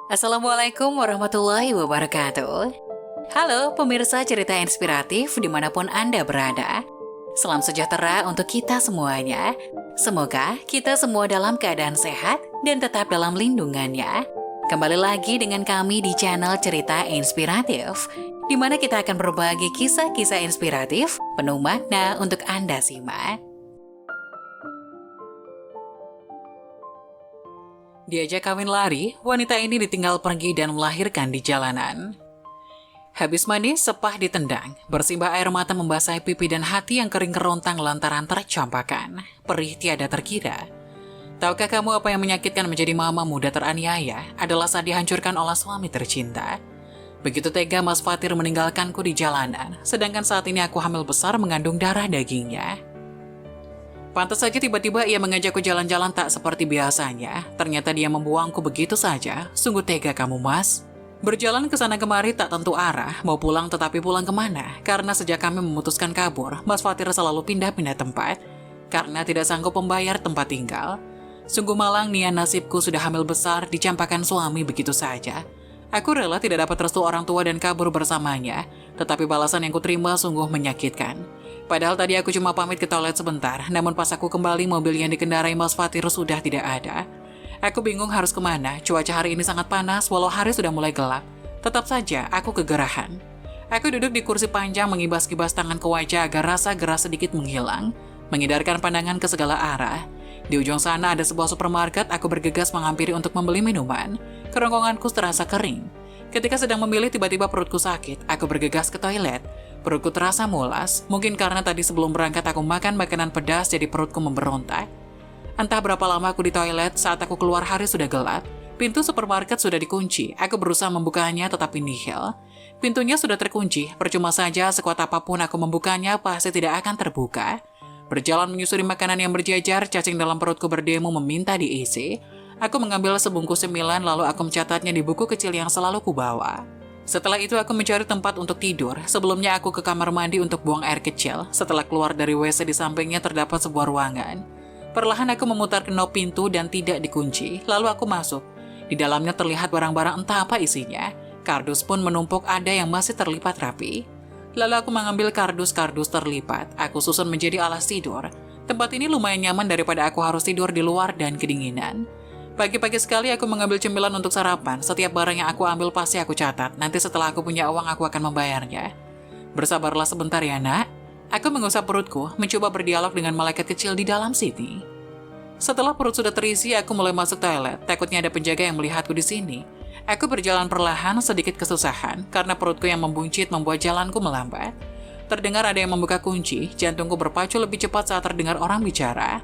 Assalamualaikum warahmatullahi wabarakatuh. Halo pemirsa cerita inspiratif dimanapun Anda berada. Salam sejahtera untuk kita semuanya. Semoga kita semua dalam keadaan sehat dan tetap dalam lindungannya. Kembali lagi dengan kami di channel Cerita Inspiratif, di mana kita akan berbagi kisah-kisah inspiratif penuh makna untuk Anda simak. Diajak kawin lari, wanita ini ditinggal pergi dan melahirkan di jalanan. Habis mandi, sepah ditendang, bersimbah air mata membasahi pipi dan hati yang kering kerontang lantaran tercampakkan. Perih tiada terkira. Tahukah kamu apa yang menyakitkan menjadi mama muda teraniaya adalah saat dihancurkan oleh suami tercinta? Begitu tega Mas Fatir meninggalkanku di jalanan, sedangkan saat ini aku hamil besar mengandung darah dagingnya. Pantas saja tiba-tiba ia mengajakku jalan-jalan tak seperti biasanya. Ternyata dia membuangku begitu saja. Sungguh tega kamu, Mas. Berjalan ke sana kemari tak tentu arah, mau pulang tetapi pulang kemana. Karena sejak kami memutuskan kabur, Mas Fatir selalu pindah-pindah tempat. Karena tidak sanggup membayar tempat tinggal. Sungguh malang nia nasibku sudah hamil besar, dicampakkan suami begitu saja. Aku rela tidak dapat restu orang tua dan kabur bersamanya. Tetapi balasan yang kuterima sungguh menyakitkan. Padahal tadi aku cuma pamit ke toilet sebentar, namun pas aku kembali mobil yang dikendarai Mas Fatir sudah tidak ada. Aku bingung harus kemana, cuaca hari ini sangat panas walau hari sudah mulai gelap. Tetap saja aku kegerahan. Aku duduk di kursi panjang mengibas-kibas tangan ke wajah agar rasa gerah sedikit menghilang, mengidarkan pandangan ke segala arah. Di ujung sana ada sebuah supermarket, aku bergegas menghampiri untuk membeli minuman. Kerongkonganku terasa kering. Ketika sedang memilih tiba-tiba perutku sakit, aku bergegas ke toilet. Perutku terasa mulas, mungkin karena tadi sebelum berangkat aku makan makanan pedas jadi perutku memberontak. Entah berapa lama aku di toilet, saat aku keluar hari sudah gelap. Pintu supermarket sudah dikunci, aku berusaha membukanya tetapi nihil. Pintunya sudah terkunci, percuma saja sekuat apapun aku membukanya pasti tidak akan terbuka. Berjalan menyusuri makanan yang berjajar, cacing dalam perutku berdemo meminta diisi. Aku mengambil sebungkus cemilan lalu aku mencatatnya di buku kecil yang selalu kubawa. Setelah itu aku mencari tempat untuk tidur. Sebelumnya aku ke kamar mandi untuk buang air kecil. Setelah keluar dari WC di sampingnya terdapat sebuah ruangan. Perlahan aku memutar knob pintu dan tidak dikunci. Lalu aku masuk. Di dalamnya terlihat barang-barang entah apa isinya. Kardus pun menumpuk ada yang masih terlipat rapi. Lalu aku mengambil kardus-kardus terlipat. Aku susun menjadi alas tidur. Tempat ini lumayan nyaman daripada aku harus tidur di luar dan kedinginan. Pagi-pagi sekali aku mengambil cemilan untuk sarapan. Setiap barang yang aku ambil pasti aku catat. Nanti setelah aku punya uang aku akan membayarnya. Bersabarlah sebentar ya nak. Aku mengusap perutku, mencoba berdialog dengan malaikat kecil di dalam sini. Setelah perut sudah terisi, aku mulai masuk toilet. Takutnya ada penjaga yang melihatku di sini. Aku berjalan perlahan, sedikit kesusahan. Karena perutku yang membuncit membuat jalanku melambat. Terdengar ada yang membuka kunci. Jantungku berpacu lebih cepat saat terdengar orang bicara.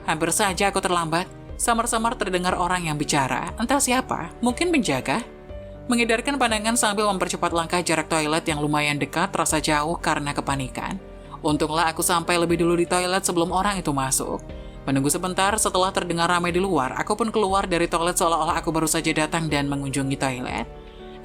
Hampir saja aku terlambat. Samar-samar terdengar orang yang bicara, entah siapa, mungkin penjaga. Mengedarkan pandangan sambil mempercepat langkah jarak toilet yang lumayan dekat terasa jauh karena kepanikan. Untunglah aku sampai lebih dulu di toilet sebelum orang itu masuk. Menunggu sebentar setelah terdengar ramai di luar, aku pun keluar dari toilet seolah-olah aku baru saja datang dan mengunjungi toilet.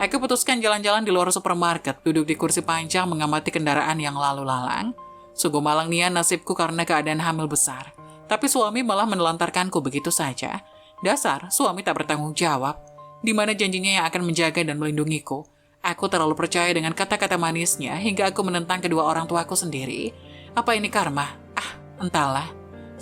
Aku putuskan jalan-jalan di luar supermarket, duduk di kursi panjang mengamati kendaraan yang lalu lalang. Sungguh malang nia nasibku karena keadaan hamil besar. Tapi suami malah menelantarkanku begitu saja. Dasar, suami tak bertanggung jawab. Di mana janjinya yang akan menjaga dan melindungiku. Aku terlalu percaya dengan kata-kata manisnya hingga aku menentang kedua orang tuaku sendiri. Apa ini karma? Entahlah.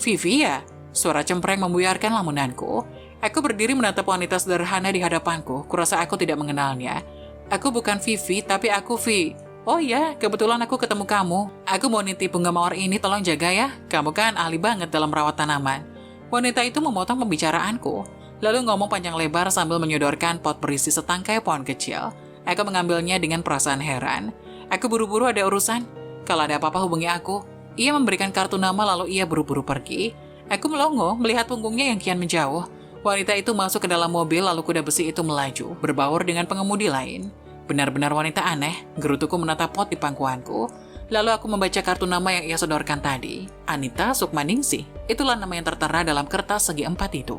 Vivi ya? Suara cempreng membuyarkan lamunanku. Aku berdiri menatap wanita sederhana di hadapanku. Kurasa aku tidak mengenalnya. Aku bukan Vivi, tapi aku Vi. Oh ya, kebetulan aku ketemu kamu. Aku mau nitip bunga mawar ini, tolong jaga ya. Kamu kan ahli banget dalam merawat tanaman. Wanita itu memotong pembicaraanku, lalu ngomong panjang lebar sambil menyodorkan pot berisi setangkai pohon kecil. Aku mengambilnya dengan perasaan heran. Aku buru-buru ada urusan. Kalau ada apa-apa hubungi aku. Ia memberikan kartu nama lalu ia buru-buru pergi. Aku melongo melihat punggungnya yang kian menjauh. Wanita itu masuk ke dalam mobil lalu kuda besi itu melaju, berbaur dengan pengemudi lain. Benar-benar wanita aneh, gerutuku menatap pot di pangkuanku. Lalu aku membaca kartu nama yang ia sodorkan tadi. Anita Sukmaningsih. Itulah nama yang tertera dalam kertas segi 4 itu.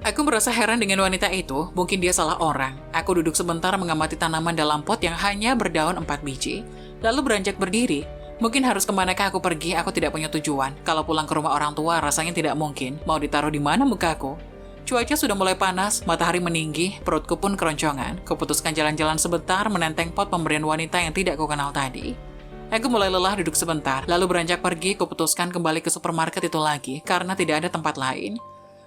Aku merasa heran dengan wanita itu, mungkin dia salah orang. Aku duduk sebentar mengamati tanaman dalam pot yang hanya berdaun 4 biji. Lalu beranjak berdiri. Mungkin harus kemanakah aku pergi, aku tidak punya tujuan. Kalau pulang ke rumah orang tua, rasanya tidak mungkin. Mau ditaruh di mana mukaku? Cuaca sudah mulai panas, matahari meninggi, perutku pun keroncongan. Kuputuskan jalan-jalan sebentar menenteng pot pemberian wanita yang tidak kukenal tadi. Aku mulai lelah duduk sebentar, lalu beranjak pergi. Kuputuskan kembali ke supermarket itu lagi karena tidak ada tempat lain.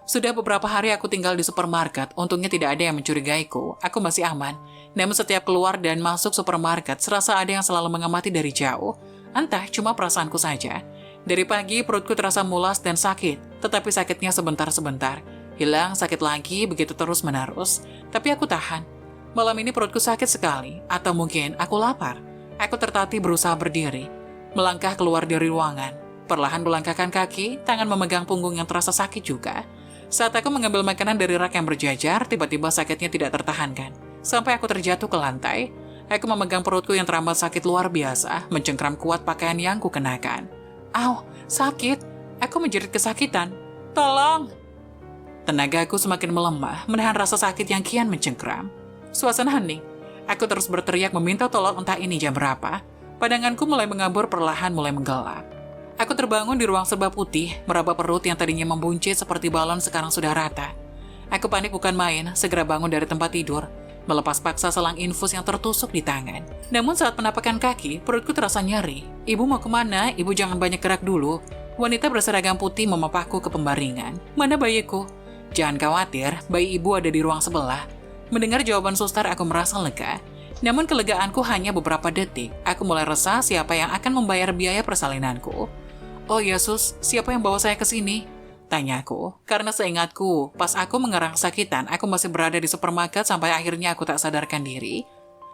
Sudah beberapa hari aku tinggal di supermarket, untungnya tidak ada yang mencurigaiku. Aku masih aman. Namun setiap keluar dan masuk supermarket, serasa ada yang selalu mengamati dari jauh. Entah, cuma perasaanku saja. Dari pagi, perutku terasa mulas dan sakit, tetapi sakitnya sebentar-sebentar. Hilang, sakit lagi, begitu terus-menerus. Tapi aku tahan. Malam ini perutku sakit sekali, atau mungkin aku lapar. Aku tertatih berusaha berdiri, melangkah keluar dari ruangan. Perlahan melangkahkan kaki, tangan memegang punggung yang terasa sakit juga. Saat aku mengambil makanan dari rak yang berjajar, tiba-tiba sakitnya tidak tertahankan. Sampai aku terjatuh ke lantai. Aku memegang perutku yang teramat sakit luar biasa, mencengkram kuat pakaian yang kukenakan. Au, sakit. Aku menjerit kesakitan. Tolong! Tenagaku semakin melemah, menahan rasa sakit yang kian mencengkram. Suasana hening. Aku terus berteriak meminta tolong entah ini jam berapa. Pandanganku mulai mengabur, perlahan mulai menggelap. Aku terbangun di ruang serba putih, meraba perut yang tadinya membuncit seperti balon sekarang sudah rata. Aku panik bukan main, segera bangun dari tempat tidur, melepas paksa selang infus yang tertusuk di tangan. Namun saat penapakan kaki, perutku terasa nyeri. Ibu mau kemana? Ibu jangan banyak gerak dulu. Wanita berseragam putih memapahku ke pembaringan. Mana bayiku? Jangan khawatir, bayi ibu ada di ruang sebelah. Mendengar jawaban suster, aku merasa lega. Namun kelegaanku hanya beberapa detik. Aku mulai resah siapa yang akan membayar biaya persalinanku. Oh ya sus, siapa yang bawa saya ke sini? Tanyaku, karena seingatku, pas aku mengerang sakitan, aku masih berada di supermarket sampai akhirnya aku tak sadarkan diri.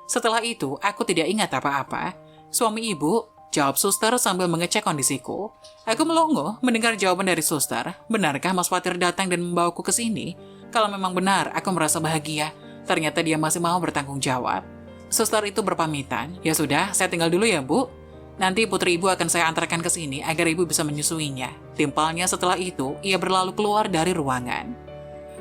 Setelah itu, aku tidak ingat apa-apa. Suami ibu, jawab suster sambil mengecek kondisiku. Aku melongo mendengar jawaban dari suster. Benarkah Mas Fatir datang dan membawaku ke sini? Kalau memang benar, aku merasa bahagia. Ternyata dia masih mau bertanggung jawab. Suster itu berpamitan. Ya sudah, saya tinggal dulu ya, Bu. Nanti putri ibu akan saya antarkan ke sini agar ibu bisa menyusuinya. Timpalnya setelah itu, ia berlalu keluar dari ruangan.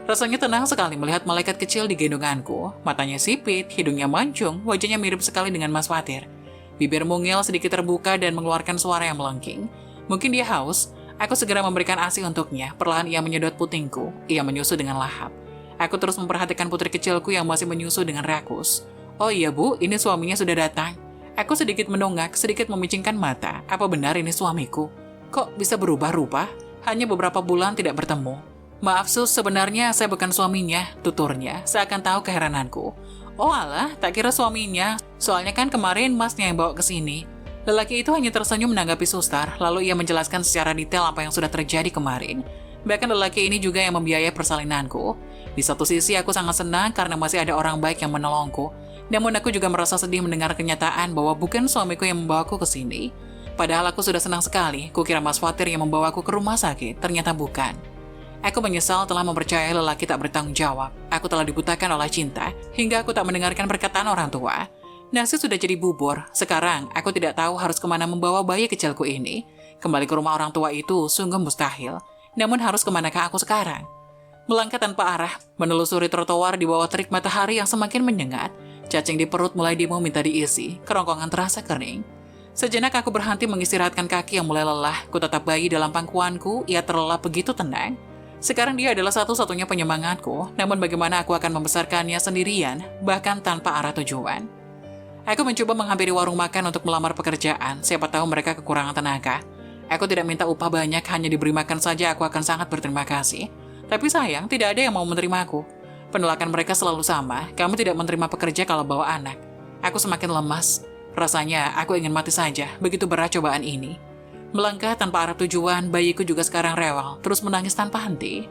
Rasanya tenang sekali melihat malaikat kecil di gendonganku. Matanya sipit, hidungnya mancung, wajahnya mirip sekali dengan Mas Fatir. Bibir mungil sedikit terbuka dan mengeluarkan suara yang melengking. Mungkin dia haus. Aku segera memberikan ASI untuknya. Perlahan ia menyedot putingku. Ia menyusu dengan lahap. Aku terus memperhatikan putri kecilku yang masih menyusu dengan rakus. Oh iya Bu, ini suaminya sudah datang. Aku sedikit menongak, sedikit memicingkan mata. Apa benar ini suamiku? Kok bisa berubah rupa? Hanya beberapa bulan tidak bertemu. Maaf sus, sebenarnya saya bukan suaminya, tuturnya. Seakan tahu keherananku. Oh alah, tak kira suaminya. Soalnya kan kemarin masnya yang bawa ke sini. Lelaki itu hanya tersenyum menanggapi suster, lalu ia menjelaskan secara detail apa yang sudah terjadi kemarin. Bahkan lelaki ini juga yang membiayai persalinanku. Di satu sisi aku sangat senang karena masih ada orang baik yang menolongku. Namun aku juga merasa sedih mendengar kenyataan bahwa bukan suamiku yang membawaku ke sini. Padahal aku sudah senang sekali, kukira Mas Fatir yang membawaku ke rumah sakit, ternyata bukan. Aku menyesal telah mempercayai lelaki tak bertanggung jawab. Aku telah dibutakan oleh cinta, hingga aku tak mendengarkan perkataan orang tua. Nasi sudah jadi bubur, sekarang aku tidak tahu harus kemana membawa bayi kecilku ini. Kembali ke rumah orang tua itu sungguh mustahil. Namun harus kemanakah aku sekarang? Melangkah tanpa arah, menelusuri trotoar di bawah terik matahari yang semakin menyengat. Cacing di perut mulai demo minta diisi, kerongkongan terasa kering. Sejenak aku berhenti mengistirahatkan kaki yang mulai lelah. Ku tetap bayi dalam pangkuanku, ia terlelap begitu tenang. Sekarang dia adalah satu-satunya penyemangatku, namun bagaimana aku akan membesarkannya sendirian, bahkan tanpa arah tujuan. Aku mencoba menghampiri warung makan untuk melamar pekerjaan, siapa tahu mereka kekurangan tenaga. Aku tidak minta upah banyak, hanya diberi makan saja aku akan sangat berterima kasih. Tapi sayang, tidak ada yang mau menerimaku. Penolakan mereka selalu sama, kamu tidak menerima pekerja kalau bawa anak. Aku semakin lemas. Rasanya aku ingin mati saja, begitu berat cobaan ini. Melangkah tanpa arah tujuan, bayiku juga sekarang rewel, terus menangis tanpa henti.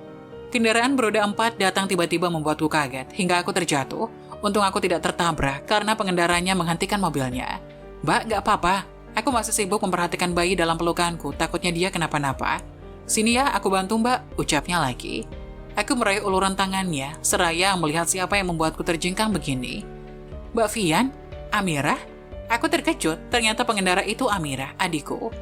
Kendaraan beroda 4 datang tiba-tiba membuatku kaget, hingga aku terjatuh. Untung aku tidak tertabrak, karena pengendaranya menghentikan mobilnya. Mbak, gak apa-apa. Aku masih sibuk memperhatikan bayi dalam pelukanku, takutnya dia kenapa-napa. Sini ya, aku bantu mbak, ucapnya lagi. Aku meraih uluran tangannya, seraya melihat siapa yang membuatku terjengkang begini. Mbak Vian? Amira? Aku terkejut, ternyata pengendara itu Amira, adikku.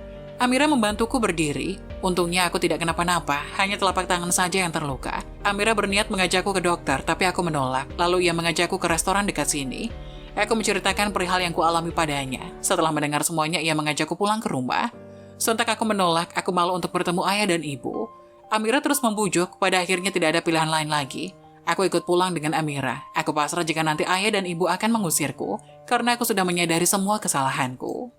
Amira membantuku berdiri. Untungnya aku tidak kenapa-napa, hanya telapak tangan saja yang terluka. Amira berniat mengajakku ke dokter, tapi aku menolak. Lalu ia mengajakku ke restoran dekat sini. Aku menceritakan perihal yang kualami padanya. Setelah mendengar semuanya, ia mengajakku pulang ke rumah. Sontak aku menolak, aku malu untuk bertemu ayah dan ibu. Amira terus membujuk, pada akhirnya tidak ada pilihan lain lagi. Aku ikut pulang dengan Amira. Aku pasrah jika nanti ayah dan ibu akan mengusirku, karena aku sudah menyadari semua kesalahanku.